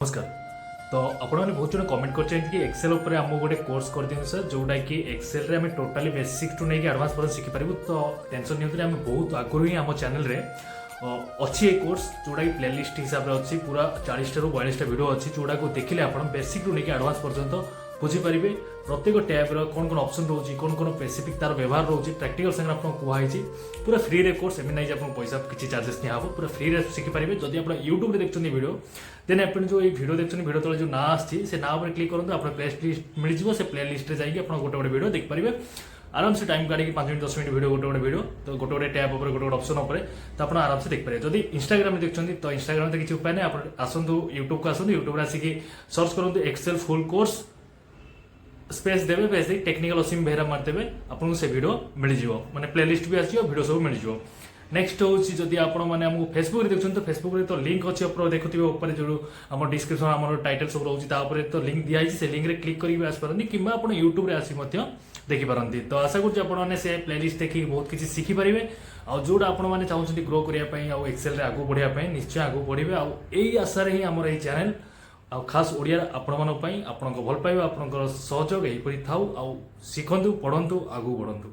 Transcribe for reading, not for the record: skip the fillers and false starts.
नमस्कार। तो आपने बहुत जन कमेंट कर एक्सेल उपर आम गोटे कोर्स कर दिखाँ सर जोटा कि एक्सेल रे आम टोटाली बेसिक टू नहीं एडवांस पर्यटन शिखिपारू। तो टेंशन नहीं आम बहुत आगुरी ही आम चैनल रे अच्छी ये कोर्स जोटा कि प्लेलिस्ट हिसाब से अच्छी पूरा 40 रू 42 वीडियो अच्छी जोटा को देखिले आप बेसिक टू नहीं एडवांस पर्यंत बुझीपारे। प्रत्येक टैब कौन कौन ऑप्शन रोचे कौन कौन स्पेसिफिक तार व्यवहार रोचे प्रैक्टिकल संगे आपको कहुई पूरा फ्री रे कोर्स एम नहीं आप पैसा किसी चार्जेस नहीं पूरा फ्री रे शिखिपारे। जदि आप यूट्यूब देखते वीडियो देन आप जो ये वीडियो देखते वीडियो तले जो ना आसी से ना पर क्लिक करूँ आप प्ले लिस्ट मिल जाए से प्ले लिस्ट जाइए आप गोटे गोटे वीडियो देखिपारे आराम से टाइम काढ़ी 5 मिनट 10 मिनट वीडियो गोटे गोटे वीडियो तो गोटे गोटे टैब गोटे गोटे ऑप्शन उपर तो आप आराम से देखिपारे। जदि इंस्टाग्राम देखते तो इंस्टाग्राम किसी उपाय नहीं आप आसतु यूट्यूब को आसतु यूट्यूब आसिक सर्च करूँ एक्सेल फुल कोर्स स्पेस देवे बेसिक टेक्निकल असीम बेहरा मारदेवे आपको से वीडियो मिल जाए माने प्लेलिस्ट भी आस वीडियो सब मिल जाए। नेक्स्ट हूँ जदि आपको फेसबुक देखते तो फेसबुक तो लिंक अच्छे देखुए ऊपर जो आम डिस्क्रिप्शन आम टाइटल सब रोचे तो लिंक दिखाई से लिंक रे क्लिक करके आसपारती कि आप यूट्यूब रे आसी देखिपारती। तो आशा करुँच आपने से प्लेलिस्ट देखिए बहुत किसी शिखिपारे आउ जोटा आपने चाहते ग्रो करने एक्सेल रे आगू बढ़ापी निश्चय आगू बढ़े आई आशार ही आम चैनल आ खास ओडिया आपण भल पाइबा आपण सहयोग यहीपरि थाउ आ शिखंतु पढ़ंतु आगू बढ़ंतु।